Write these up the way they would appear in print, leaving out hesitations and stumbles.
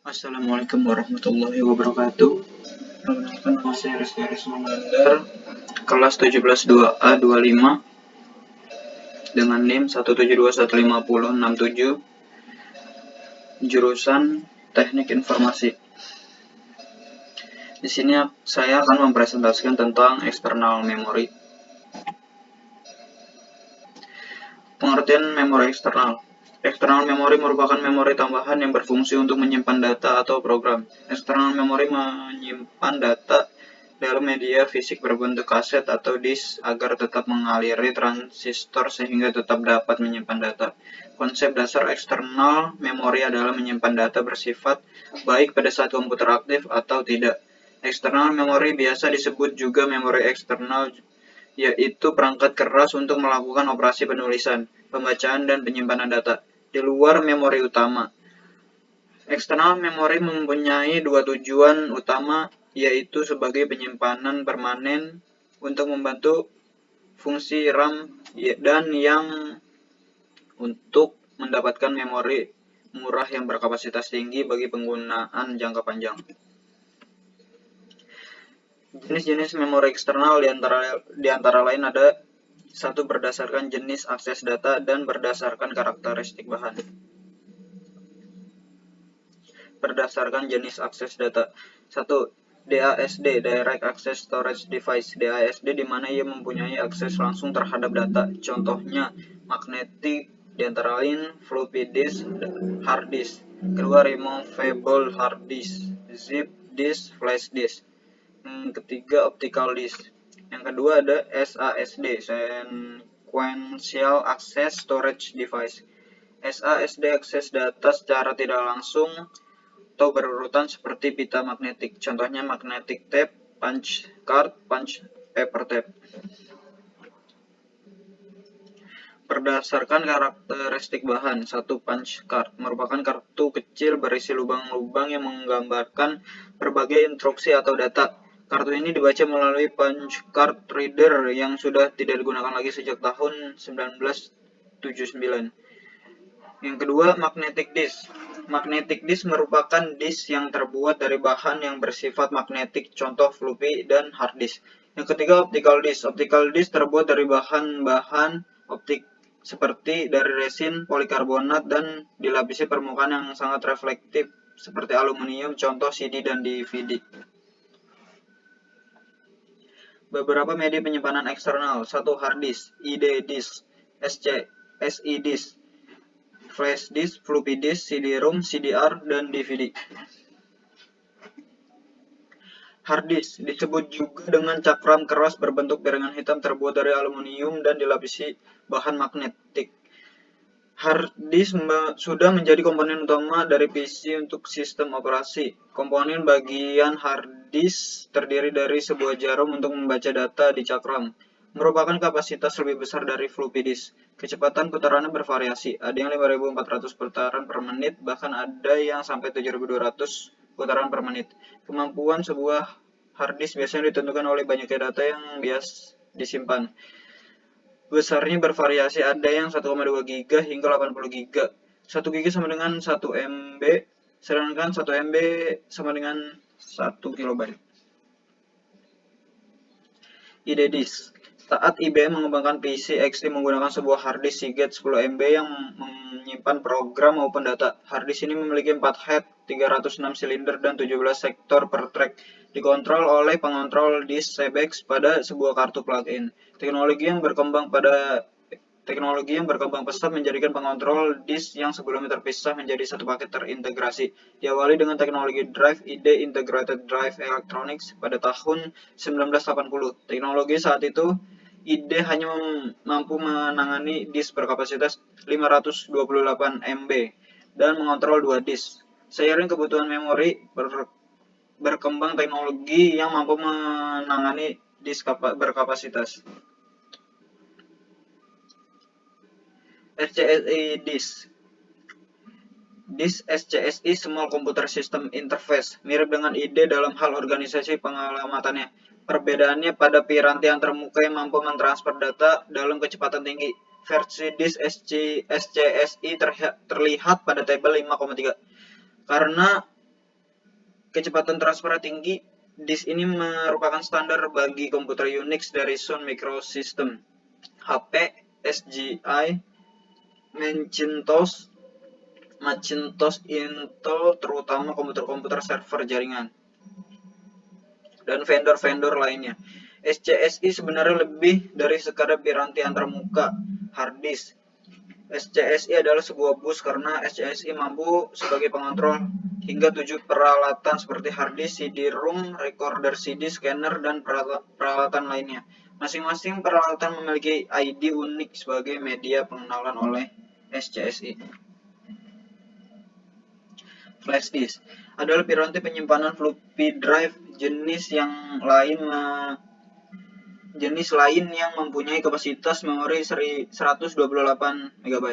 Assalamualaikum warahmatullahi wabarakatuh. Perkenalkan, nama saya Rizky Arismandar, kelas 17-2A25 dengan NIM 172150667, jurusan Teknik Informasi. Di sini saya akan mempresentasikan tentang eksternal memori. Pengertian memori eksternal. Eksternal memori merupakan memori tambahan yang berfungsi untuk menyimpan data atau program. Eksternal memori menyimpan data dalam media fisik berbentuk kaset atau disk agar tetap mengaliri transistor sehingga tetap dapat menyimpan data. Konsep dasar eksternal memori adalah menyimpan data bersifat baik pada saat komputer aktif atau tidak. Eksternal memori biasa disebut juga memori eksternal, yaitu perangkat keras untuk melakukan operasi penulisan, pembacaan, dan penyimpanan data di luar memori utama. Eksternal memori mempunyai dua tujuan utama, yaitu sebagai penyimpanan permanen untuk membantu fungsi RAM dan yang untuk mendapatkan memori murah yang berkapasitas tinggi bagi penggunaan jangka panjang. Jenis-jenis memori eksternal di antara lain ada: satu, berdasarkan jenis akses data dan berdasarkan karakteristik bahan. Berdasarkan jenis akses data. 1. DASD, Direct Access Storage Device. DASD di mana ia mempunyai akses langsung terhadap data. Contohnya magnetic, di antara lain floppy disk, hard disk. Kedua, removable hard disk, zip disk, flash disk. Ketiga, optical disk. Yang kedua ada SASD, Sequential Access Storage Device. SASD akses data secara tidak langsung atau berurutan seperti pita magnetik. Contohnya magnetic tape, punch card, punch paper tape. Berdasarkan karakteristik bahan. 1. Punch card merupakan kartu kecil berisi lubang-lubang yang menggambarkan berbagai instruksi atau data. Kartu ini dibaca melalui punch card reader yang sudah tidak digunakan lagi sejak tahun 1979. Yang kedua, magnetic disk. Magnetic disk merupakan disk yang terbuat dari bahan yang bersifat magnetik, contoh floppy dan hard disk. Yang ketiga, optical disk. Optical disk terbuat dari bahan-bahan optik seperti dari resin, polikarbonat, dan dilapisi permukaan yang sangat reflektif seperti aluminium, contoh CD dan DVD. Beberapa media penyimpanan eksternal. 1. Hard disk, ID disk, SI disk, flash disk, floppy disk, CD-ROM, CDR, dan DVD. Hard disk disebut juga dengan cakram keras berbentuk piringan hitam terbuat dari aluminium dan dilapisi bahan magnetik. Hard disk sudah menjadi komponen utama dari PC untuk sistem operasi. Komponen bagian hard disk terdiri dari sebuah jarum untuk membaca data di cakram. Merupakan kapasitas lebih besar dari floppy disk. Kecepatan putarannya bervariasi, ada yang 5.400 putaran per menit, bahkan ada yang sampai 7.200 putaran per menit. Kemampuan sebuah hard disk biasanya ditentukan oleh banyaknya data yang bias disimpan. Besarnya bervariasi, ada yang 1,2 GB hingga 80 GB. 1 GB sama dengan 1 MB, sedangkan 1 MB sama dengan 1 KB. ID disk. Saat IBM mengembangkan PC XT menggunakan sebuah hard disk Seagate 10 MB yang menyimpan program maupun data. Hard disk ini memiliki 4 head, 306 silinder, dan 17 sektor per track. Dikontrol oleh pengontrol disk CBEX pada sebuah kartu plug-in. Teknologi yang berkembang pesat menjadikan pengontrol disk yang sebelumnya terpisah menjadi satu paket terintegrasi. Diawali dengan teknologi drive ID Integrated Drive Electronics pada tahun 1980. Teknologi saat itu ID hanya mampu menangani disk berkapasitas 528 MB dan mengontrol 2 disk. Seiring kebutuhan memori, berkembang teknologi yang mampu menangani disk berkapasitas. SCSI disk. Disk SCSI Small Computer System Interface mirip dengan ID dalam hal organisasi pengalamannya. Perbedaannya pada piranti antarmuka yang mampu mentransfer data dalam kecepatan tinggi. Versi disk SCSI terlihat pada tabel 5,3. Karena kecepatan transfer tinggi. Disk ini merupakan standar bagi komputer Unix dari Sun Microsystems, HP, SGI, Macintosh, Intel, terutama komputer-komputer server jaringan, dan vendor-vendor lainnya. SCSI sebenarnya lebih dari sekadar piranti antarmuka hard disk. SCSI adalah sebuah bus karena SCSI mampu sebagai pengontrol hingga 7 peralatan seperti hard disk, CD-ROM, recorder CD, scanner, dan peralatan lainnya. Masing-masing peralatan memiliki ID unik sebagai media pengenalan oleh SCSI. Flash disk adalah piranti penyimpanan floppy drive jenis lain yang mempunyai kapasitas memori 128 MB.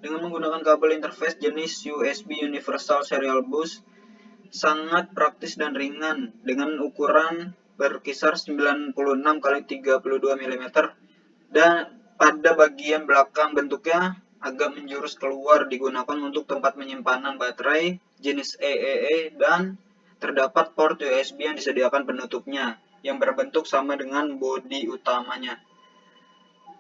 Dengan menggunakan kabel interface jenis USB Universal Serial Bus, sangat praktis dan ringan dengan ukuran berkisar 96 x 32 mm dan pada bagian belakang bentuknya agak menjurus keluar, digunakan untuk tempat penyimpanan baterai jenis EEE dan terdapat port USB yang disediakan penutupnya yang berbentuk sama dengan bodi utamanya,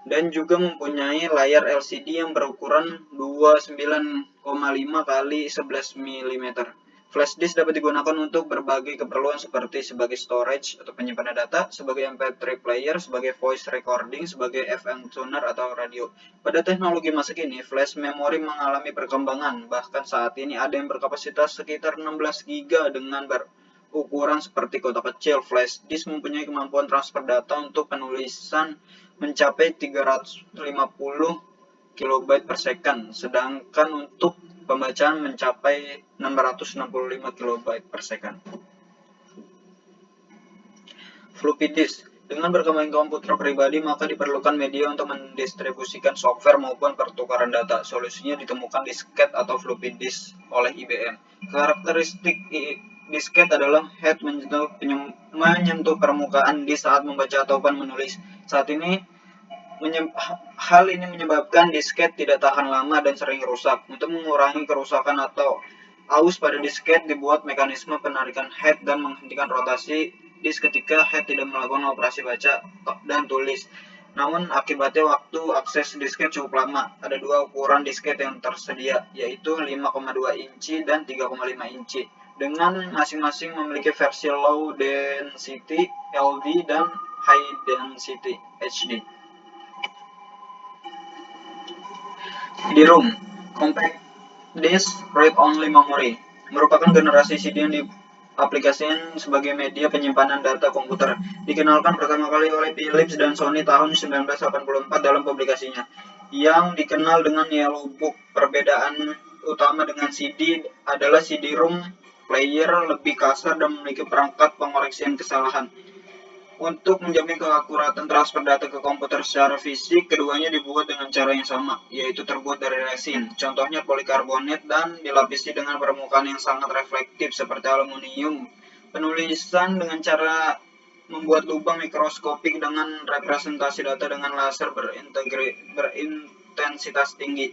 dan juga mempunyai layar LCD yang berukuran 29,5 x 11 mm. Flash disk dapat digunakan untuk berbagai keperluan seperti sebagai storage atau penyimpanan data, sebagai MP3 player, sebagai voice recording, sebagai FM tuner atau radio. Pada teknologi masa kini, flash memory mengalami perkembangan. Bahkan saat ini ada yang berkapasitas sekitar 16 GB dengan ukuran seperti kotak kecil. Flash disk mempunyai kemampuan transfer data untuk penulisan mencapai 350 KB per second, sedangkan untuk pembacaan mencapai 665 KB per second. Floppy disk. Dengan berkembangnya komputer pribadi, maka diperlukan media untuk mendistribusikan software maupun pertukaran data. Solusinya ditemukan disket atau floppy disk oleh IBM. Karakteristik disket adalah head menyentuh permukaan disk saat membaca ataupun menulis. Hal ini menyebabkan disket tidak tahan lama dan sering rusak. Untuk mengurangi kerusakan atau aus pada disket, dibuat mekanisme penarikan head dan menghentikan rotasi disk ketika head tidak melakukan operasi baca dan tulis. Namun akibatnya waktu akses disket cukup lama. Ada dua ukuran disket yang tersedia, yaitu 5,2 inci dan 3,5 inci, dengan masing-masing memiliki versi low density LD dan high density HD. CD-ROM, Compact Disk Read Only Memory, merupakan generasi CD yang diaplikasikan sebagai media penyimpanan data komputer. Dikenalkan pertama kali oleh Philips dan Sony tahun 1984 dalam publikasinya, yang dikenal dengan Yellow Book. Perbedaan utama dengan CD adalah CD-ROM player lebih kasar dan memiliki perangkat pengoreksian kesalahan. Untuk menjamin keakuratan transfer data ke komputer secara fisik, keduanya dibuat dengan cara yang sama, yaitu terbuat dari resin, contohnya polikarbonat, dan dilapisi dengan permukaan yang sangat reflektif seperti aluminium. Penulisan dengan cara membuat lubang mikroskopik dengan representasi data dengan laser berintensitas tinggi.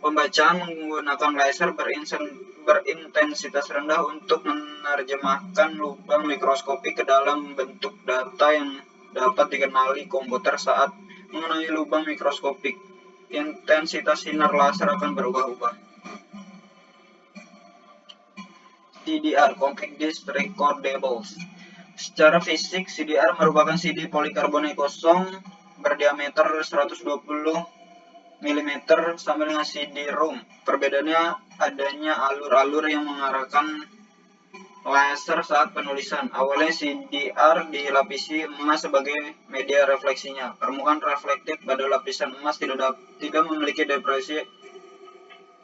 Pembacaan menggunakan laser berintensitas rendah untuk menerjemahkan lubang mikroskopik ke dalam bentuk data yang dapat dikenali komputer. Saat mengenai lubang mikroskopik, intensitas sinar laser akan berubah-ubah. CDR, Compact Disc Recordables. Secara fisik, CDR merupakan CD polikarbonat kosong berdiameter 120 mm sama dengan CD-ROM. Perbedaannya adanya alur-alur yang mengarahkan laser saat penulisan. Awalnya CDR dilapisi emas sebagai media refleksinya. Permukaan reflektif pada lapisan emas tidak memiliki depresi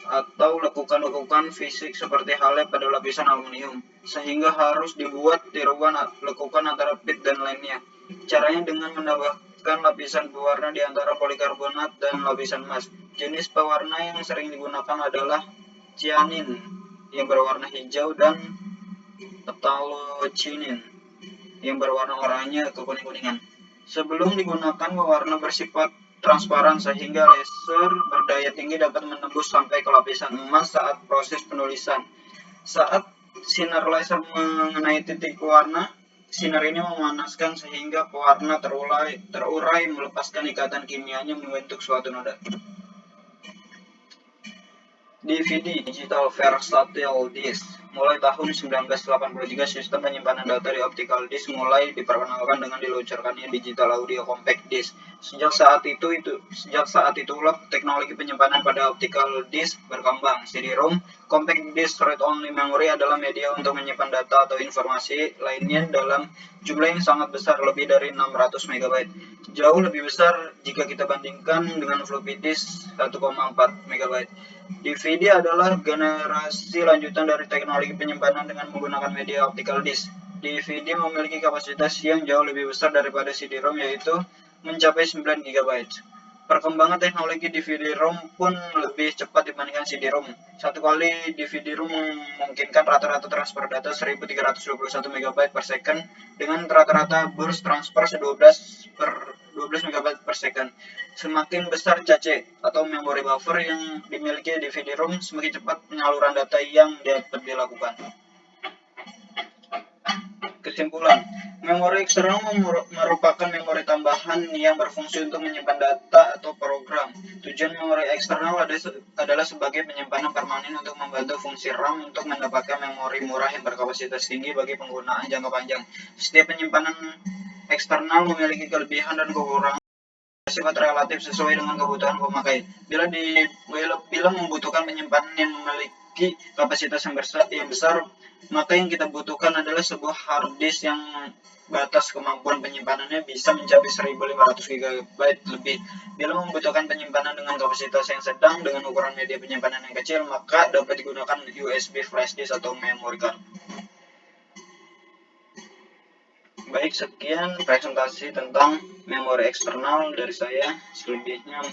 atau lekukan-lekukan fisik seperti halnya pada lapisan aluminium, sehingga harus dibuat tiruan lekukan antara pit dan lainnya. Caranya dengan menambahkan lapisan pewarna di antara polikarbonat dan lapisan emas. Jenis pewarna yang sering digunakan adalah cyanin yang berwarna hijau dan phthalocyanin yang berwarna oranye ke kuning-kuningan. Sebelum digunakan, pewarna bersifat transparan sehingga laser berdaya tinggi dapat menembus sampai ke lapisan emas saat proses penulisan. Saat Sinar laser mengenai titik warna. Sinar ini memanaskan sehingga pewarna terurai melepaskan ikatan kimianya membentuk suatu noda. DVD Digital Versatile Disk. Mulai tahun 1983, sistem penyimpanan data di optical disk mulai diperkenalkan dengan diluncurkannya digital audio compact disk. Sejak saat itulah teknologi penyimpanan pada optical disk berkembang. CD-ROM, compact disk read-only memory adalah media untuk menyimpan data atau informasi lainnya dalam jumlah yang sangat besar, lebih dari 600 MB. Jauh lebih besar jika kita bandingkan dengan floppy disk 1,4 MB. DVD adalah generasi lanjutan dari teknologi penyimpanan dengan menggunakan media optical disk. DVD memiliki kapasitas yang jauh lebih besar daripada CD-ROM, yaitu mencapai 9 GB. Perkembangan teknologi DVD-ROM pun lebih cepat dibandingkan CD-ROM. Satu kali DVD-ROM memungkinkan rata-rata transfer data 1321 MB per second dengan rata-rata burst transfer 12 MB per second. Semakin besar cache atau memori buffer yang dimiliki DVD-ROM, semakin cepat penyaluran data yang dapat dilakukan. Kesimpulan, memori eksternal merupakan memori tambahan yang berfungsi untuk menyimpan data atau program. Tujuan memori eksternal adalah sebagai penyimpanan permanen untuk membantu fungsi RAM untuk mendapatkan memori murah yang berkapasitas tinggi bagi penggunaan jangka panjang. Setiap penyimpanan eksternal memiliki kelebihan dan kekurangan sifat relatif sesuai dengan kebutuhan pemakai. Bila membutuhkan penyimpanan yang memiliki kapasitas yang besar, maka yang kita butuhkan adalah sebuah hard disk yang batas kemampuan penyimpanannya bisa mencapai 1500 GB lebih. Bila membutuhkan penyimpanan dengan kapasitas yang sedang dengan ukuran media penyimpanan yang kecil, maka dapat digunakan USB flash disk atau memory card. Baik, sekian presentasi tentang memori eksternal dari saya. Selebihnya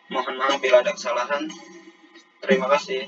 mohon maaf bila ada kesalahan. Terima kasih.